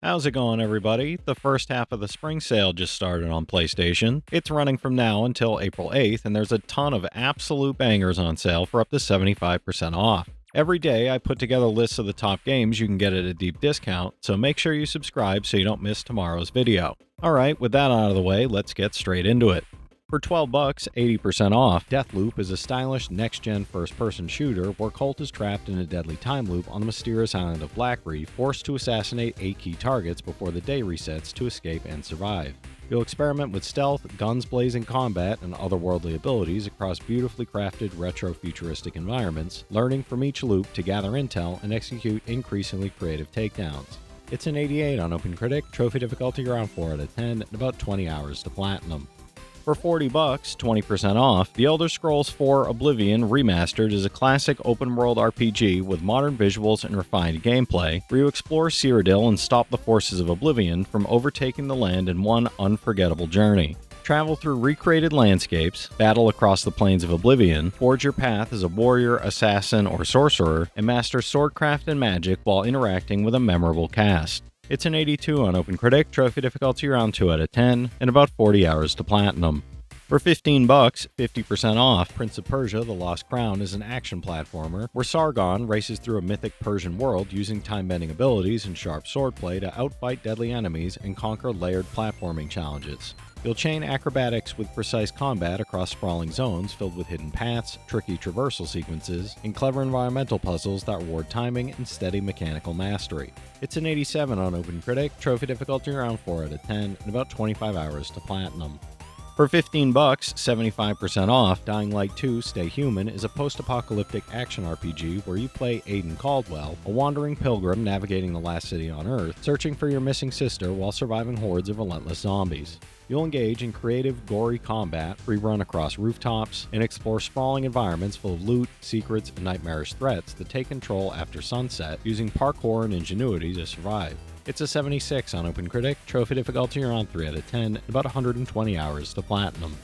How's it going, everybody? The first half of the spring sale just started on PlayStation. It's running from now until April 8th, and there's a ton of absolute bangers on sale for up to 75% off. Every day, I put together lists of the top games you can get at a deep discount, so make sure you subscribe so you don't miss tomorrow's video. Alright, with that out of the way, let's get straight into it. For $12, 80% off, Deathloop is a stylish next-gen first-person shooter where Colt is trapped in a deadly time loop on the mysterious island of Black Reef, forced to assassinate 8 key targets before the day resets to escape and survive. You'll experiment with stealth, guns-blazing combat, and otherworldly abilities across beautifully crafted retro-futuristic environments, learning from each loop to gather intel and execute increasingly creative takedowns. It's an 88 on OpenCritic, trophy difficulty around 4 out of 10, and about 20 hours to platinum. For $40, 20% off, The Elder Scrolls IV Oblivion Remastered is a classic open-world RPG with modern visuals and refined gameplay, where you explore Cyrodiil and stop the forces of Oblivion from overtaking the land in one unforgettable journey. Travel through recreated landscapes, battle across the plains of Oblivion, forge your path as a warrior, assassin, or sorcerer, and master swordcraft and magic while interacting with a memorable cast. It's an 82 on OpenCritic, trophy difficulty around 2 out of 10, and about 40 hours to platinum. For $15, 50% off, Prince of Persia: The Lost Crown is an action platformer where Sargon races through a mythic Persian world using time-bending abilities and sharp swordplay to outfight deadly enemies and conquer layered platforming challenges. You'll chain acrobatics with precise combat across sprawling zones filled with hidden paths, tricky traversal sequences, and clever environmental puzzles that reward timing and steady mechanical mastery. It's an 87 on OpenCritic, trophy difficulty around 4 out of 10, and about 25 hours to platinum. For $15, 75% off, Dying Light 2 Stay Human is a post-apocalyptic action RPG where you play Aiden Caldwell, a wandering pilgrim navigating the last city on Earth, searching for your missing sister while surviving hordes of relentless zombies. You'll engage in creative, gory combat, rerun across rooftops, and explore sprawling environments full of loot, secrets, and nightmarish threats that take control after sunset, using parkour and ingenuity to survive. It's a 76 on OpenCritic, trophy difficulty around 3 out of 10, and about 120 hours to platinum.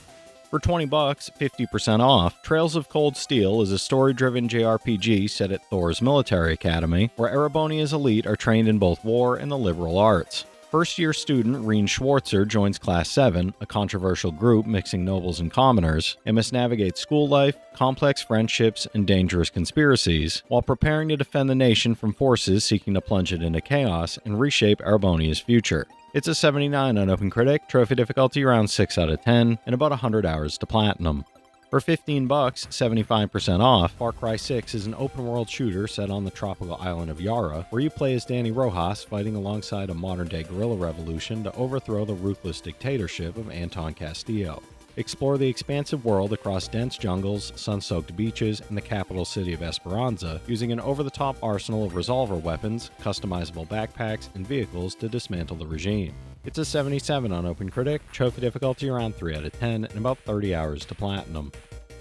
For $20, 50% off, Trails of Cold Steel is a story-driven JRPG set at Thor's military academy, where Erebonia's elite are trained in both war and the liberal arts. First-year student Reen Schwartzer joins Class 7, a controversial group mixing nobles and commoners, and must navigate school life, complex friendships, and dangerous conspiracies, while preparing to defend the nation from forces seeking to plunge it into chaos and reshape Erebonia's future. It's a 79 on OpenCritic, trophy difficulty around 6 out of 10, and about 100 hours to platinum. For $15, 75% off, Far Cry 6 is an open-world shooter set on the tropical island of Yara, where you play as Danny Rojas fighting alongside a modern-day guerrilla revolution to overthrow the ruthless dictatorship of Anton Castillo. Explore the expansive world across dense jungles, sun-soaked beaches, and the capital city of Esperanza, using an over-the-top arsenal of resolver weapons, customizable backpacks, and vehicles to dismantle the regime. It's a 77 on OpenCritic, trophy difficulty around 3 out of 10, and about 30 hours to platinum.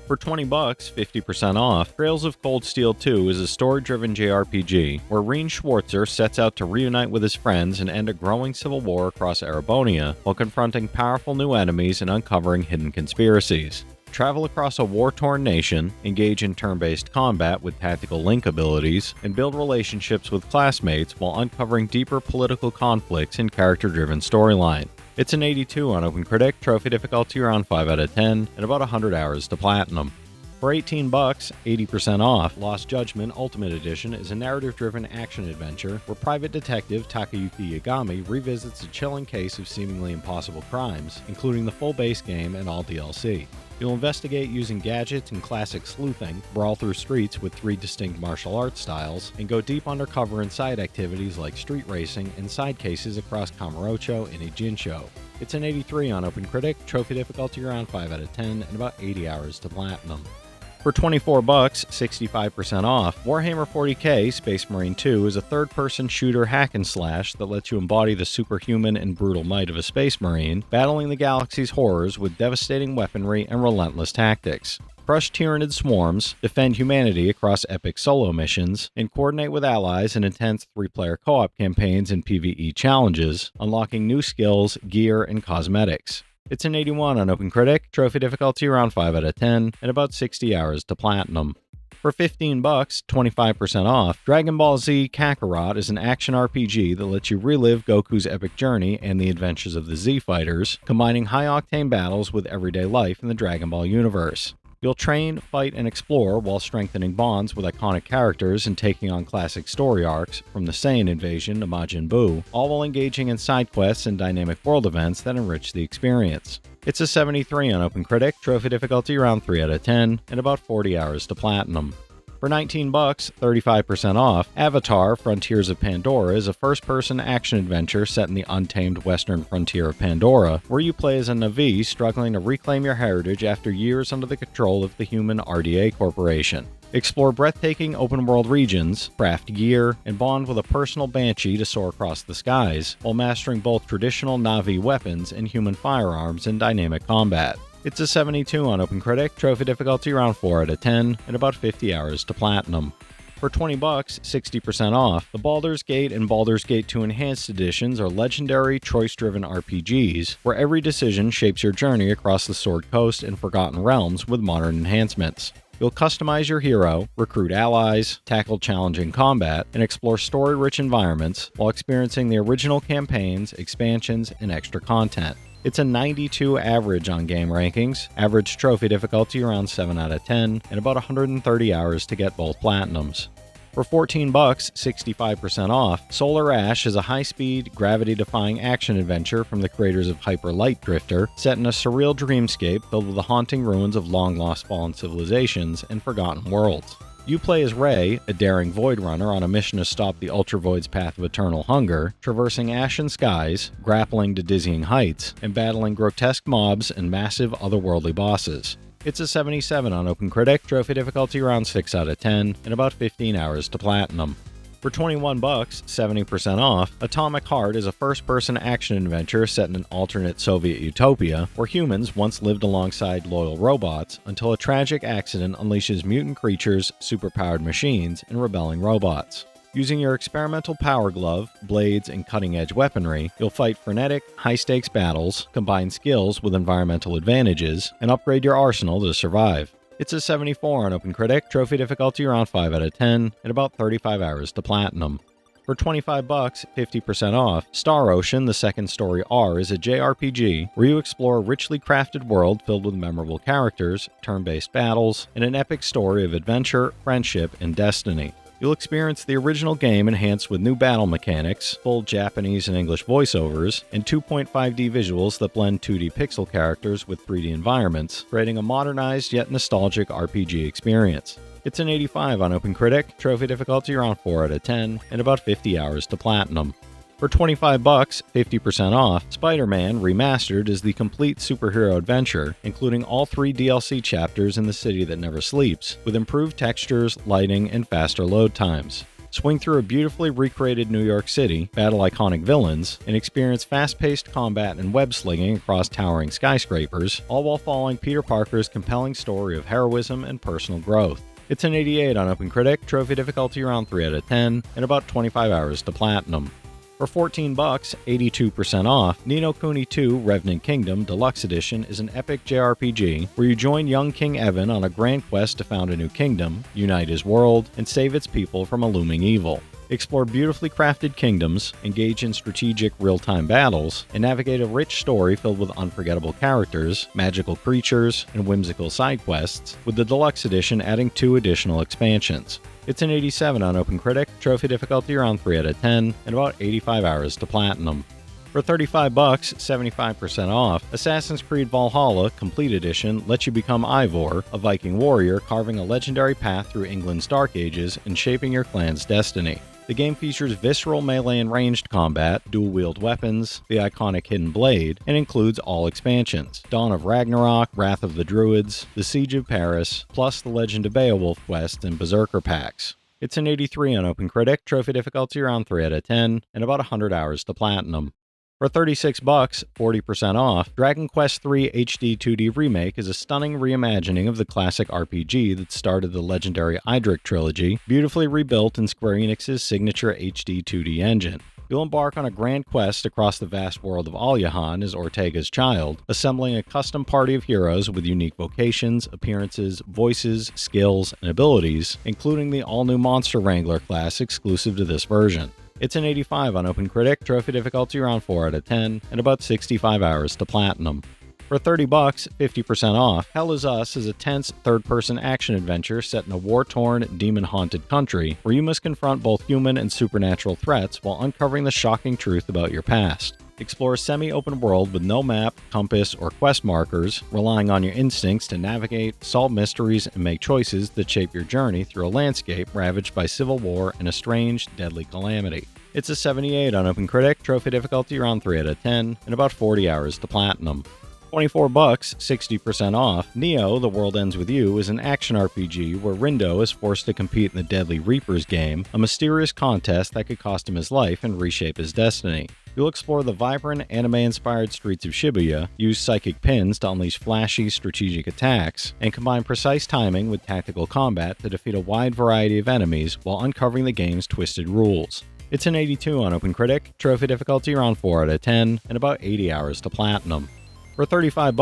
For $20, 50% off, Trails of Cold Steel 2 is a story-driven JRPG where Reen Schwartzer sets out to reunite with his friends and end a growing civil war across Erebonia while confronting powerful new enemies and uncovering hidden conspiracies. Travel across a war-torn nation, engage in turn-based combat with tactical link abilities, and build relationships with classmates while uncovering deeper political conflicts and character-driven storyline. It's an 82 on OpenCritic, trophy difficulty around 5 out of 10, and about 100 hours to platinum. For $18, 80% off, Lost Judgment Ultimate Edition is a narrative-driven action-adventure where private detective Takayuki Yagami revisits a chilling case of seemingly impossible crimes, including the full base game and all DLC. You'll investigate using gadgets and classic sleuthing, brawl through streets with 3 distinct martial arts styles, and go deep undercover in side activities like street racing and side cases across Kamurocho and Ijincho. It's an 83 on OpenCritic, trophy difficulty around 5 out of 10, and about 80 hours to platinum. For $24, 65% off, Warhammer 40k Space Marine 2 is a third-person shooter hack-and-slash that lets you embody the superhuman and brutal might of a Space Marine, battling the galaxy's horrors with devastating weaponry and relentless tactics. Crush Tyranid swarms, defend humanity across epic solo missions, and coordinate with allies in intense 3-player co-op campaigns and PvE challenges, unlocking new skills, gear, and cosmetics. It's an 81 on OpenCritic, trophy difficulty around 5 out of 10, and about 60 hours to platinum. For 15 bucks, 25% off, Dragon Ball Z Kakarot is an action RPG that lets you relive Goku's epic journey and the adventures of the Z Fighters, combining high-octane battles with everyday life in the Dragon Ball universe. You'll train, fight, and explore while strengthening bonds with iconic characters and taking on classic story arcs, from the Saiyan invasion to Majin Buu, all while engaging in side quests and dynamic world events that enrich the experience. It's a 73 on OpenCritic, trophy difficulty around 3 out of 10, and about 40 hours to platinum. For 19 bucks, 35% off, Avatar: Frontiers of Pandora is a first-person action-adventure set in the untamed western frontier of Pandora, where you play as a Na'vi struggling to reclaim your heritage after years under the control of the human RDA Corporation. Explore breathtaking open-world regions, craft gear, and bond with a personal banshee to soar across the skies, while mastering both traditional Na'vi weapons and human firearms in dynamic combat. It's a 72 on OpenCritic, trophy difficulty around 4 out of 10, and about 50 hours to platinum. For 20 bucks, 60% off, the Baldur's Gate and Baldur's Gate 2 Enhanced Editions are legendary, choice-driven RPGs, where every decision shapes your journey across the Sword Coast and Forgotten Realms with modern enhancements. You'll customize your hero, recruit allies, tackle challenging combat, and explore story-rich environments while experiencing the original campaigns, expansions, and extra content. It's a 92 average on game rankings, average trophy difficulty around 7 out of 10, and about 130 hours to get both platinums. For 14 bucks, 65% off, Solar Ash is a high-speed, gravity-defying action adventure from the creators of Hyper Light Drifter, set in a surreal dreamscape filled with the haunting ruins of long-lost fallen civilizations and forgotten worlds. You play as Rey, a daring Void Runner on a mission to stop the Ultra Void's path of eternal hunger, traversing ashen skies, grappling to dizzying heights, and battling grotesque mobs and massive otherworldly bosses. It's a 77 on OpenCritic, trophy difficulty around 6 out of 10, and about 15 hours to platinum. For 21 bucks, 70% off, Atomic Heart is a first-person action adventure set in an alternate Soviet utopia where humans once lived alongside loyal robots until a tragic accident unleashes mutant creatures, superpowered machines, and rebelling robots. Using your experimental power glove, blades, and cutting-edge weaponry, you'll fight frenetic, high-stakes battles, combine skills with environmental advantages, and upgrade your arsenal to survive. It's a 74 on OpenCritic, trophy difficulty around 5 out of 10, and about 35 hours to platinum. For 25 bucks, 50% off, Star Ocean: The Second Story R is a JRPG where you explore a richly crafted world filled with memorable characters, turn-based battles, and an epic story of adventure, friendship, and destiny. You'll experience the original game enhanced with new battle mechanics, full Japanese and English voiceovers, and 2.5D visuals that blend 2D pixel characters with 3D environments, creating a modernized yet nostalgic RPG experience. It's an 85 on OpenCritic, trophy difficulty around 4 out of 10, and about 50 hours to platinum. For 25 bucks, 50% off, Spider-Man Remastered is the complete superhero adventure, including all 3 DLC chapters in The City That Never Sleeps, with improved textures, lighting, and faster load times. Swing through a beautifully recreated New York City, battle iconic villains, and experience fast-paced combat and web-slinging across towering skyscrapers, all while following Peter Parker's compelling story of heroism and personal growth. It's an 88 on OpenCritic, trophy difficulty around 3 out of 10, and about 25 hours to platinum. For 14 bucks, 82% off, Ni no Kuni 2 Revenant Kingdom Deluxe Edition is an epic JRPG where you join young King Evan on a grand quest to found a new kingdom, unite his world, and save its people from a looming evil. Explore beautifully crafted kingdoms, engage in strategic real-time battles, and navigate a rich story filled with unforgettable characters, magical creatures, and whimsical side quests, with the Deluxe Edition adding 2 additional expansions. It's an 87 on OpenCritic, trophy difficulty around 3 out of 10, and about 85 hours to platinum. For 35 bucks, 75% off, Assassin's Creed Valhalla Complete Edition lets you become Ivor, a Viking warrior carving a legendary path through England's Dark Ages and shaping your clan's destiny. The game features visceral melee and ranged combat, dual-wield weapons, the iconic Hidden Blade, and includes all expansions: Dawn of Ragnarok, Wrath of the Druids, The Siege of Paris, plus the Legend of Beowulf quest and Berserker packs. It's an 83 on OpenCritic, trophy difficulty around 3 out of 10, and about 100 hours to platinum. For 36 bucks, 40% off, Dragon Quest III HD 2D Remake is a stunning reimagining of the classic RPG that started the legendary Idric trilogy, beautifully rebuilt in Square Enix's signature HD 2D engine. You'll embark on a grand quest across the vast world of Alyahan as Ortega's child, assembling a custom party of heroes with unique vocations, appearances, voices, skills, and abilities, including the all-new Monster Wrangler class exclusive to this version. It's an 85 on OpenCritic, trophy difficulty around 4 out of 10, and about 65 hours to platinum. For $30, 50% off, Hell Is Us is a tense third-person action adventure set in a war-torn, demon-haunted country where you must confront both human and supernatural threats while uncovering the shocking truth about your past. Explore a semi-open world with no map, compass, or quest markers, relying on your instincts to navigate, solve mysteries, and make choices that shape your journey through a landscape ravaged by civil war and a strange, deadly calamity. It's a 78 on OpenCritic, trophy difficulty around 3 out of 10, and about 40 hours to platinum. $24, 60% off, Neo: The World Ends With You is an action RPG where Rindo is forced to compete in the Deadly Reapers game, a mysterious contest that could cost him his life and reshape his destiny. You'll explore the vibrant, anime-inspired streets of Shibuya, use psychic pins to unleash flashy, strategic attacks, and combine precise timing with tactical combat to defeat a wide variety of enemies while uncovering the game's twisted rules. It's an 82 on OpenCritic, trophy difficulty around 4 out of 10, and about 80 hours to platinum. For $35,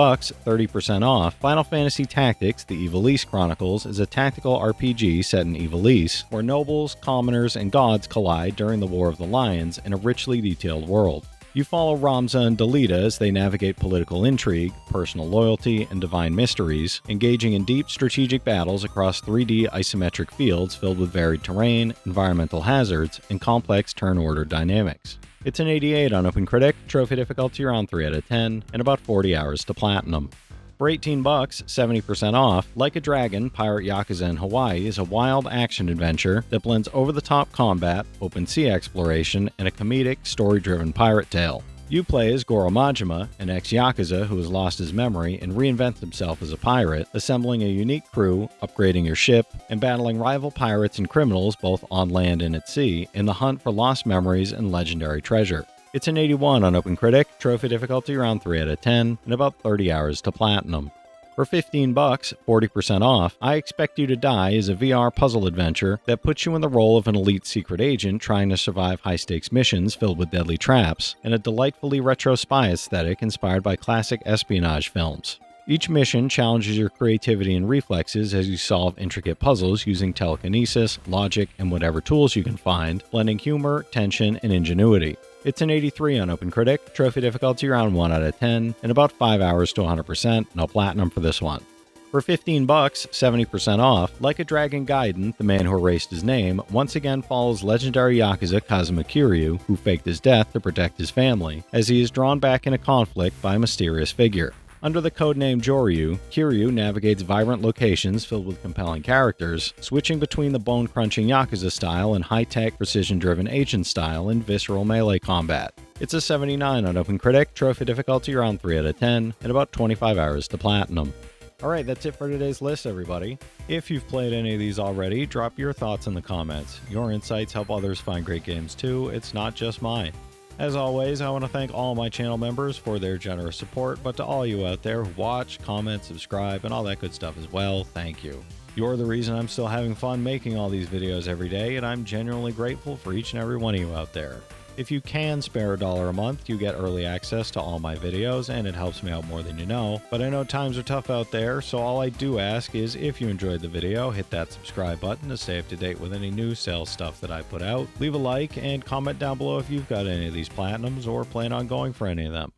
30% off, Final Fantasy Tactics: The Ivalice Chronicles is a tactical RPG set in Ivalice, where nobles, commoners, and gods collide during the War of the Lions in a richly detailed world. You follow Ramza and Delita as they navigate political intrigue, personal loyalty, and divine mysteries, engaging in deep strategic battles across 3D isometric fields filled with varied terrain, environmental hazards, and complex turn-order dynamics. It's an 88 on OpenCritic, trophy difficulty around 3 out of 10, and about 40 hours to platinum. For $18, 70% off, Like a Dragon: Pirate Yakuza in Hawaii is a wild action adventure that blends over-the-top combat, open sea exploration, and a comedic, story-driven pirate tale. You play as Goro Majima, an ex-Yakuza who has lost his memory and reinvents himself as a pirate, assembling a unique crew, upgrading your ship, and battling rival pirates and criminals both on land and at sea in the hunt for lost memories and legendary treasure. It's an 81 on OpenCritic, trophy difficulty around 3 out of 10, and about 30 hours to platinum. For $15, 40% off, I Expect You to Die is a VR puzzle adventure that puts you in the role of an elite secret agent trying to survive high-stakes missions filled with deadly traps, and a delightfully retro spy aesthetic inspired by classic espionage films. Each mission challenges your creativity and reflexes as you solve intricate puzzles using telekinesis, logic, and whatever tools you can find, blending humor, tension, and ingenuity. It's an 83 on OpenCritic, trophy difficulty around 1 out of 10, and about 5 hours to 100%, no platinum for this one. For $15, 70% off, Like a Dragon Gaiden: The Man Who Erased His Name once again follows legendary Yakuza Kazuma Kiryu, who faked his death to protect his family, as he is drawn back in a conflict by a mysterious figure. Under the codename Joryu, Kiryu navigates vibrant locations filled with compelling characters, switching between the bone-crunching Yakuza style and high-tech, precision-driven agent style in visceral melee combat. It's a 79 on OpenCritic, trophy difficulty around 3 out of 10, and about 25 hours to platinum. Alright, that's it for today's list, everybody. If you've played any of these already, drop your thoughts in the comments. Your insights help others find great games too, it's not just mine. As always, I want to thank all my channel members for their generous support, but to all you out there who watch, comment, subscribe, and all that good stuff as well, thank you. You're the reason I'm still having fun making all these videos every day, and I'm genuinely grateful for each and every one of you out there. If you can spare $1 a month, you get early access to all my videos, and it helps me out more than you know. But I know times are tough out there, so all I do ask is if you enjoyed the video, hit that subscribe button to stay up to date with any new sales stuff that I put out. Leave a like and comment down below if you've got any of these platinums or plan on going for any of them.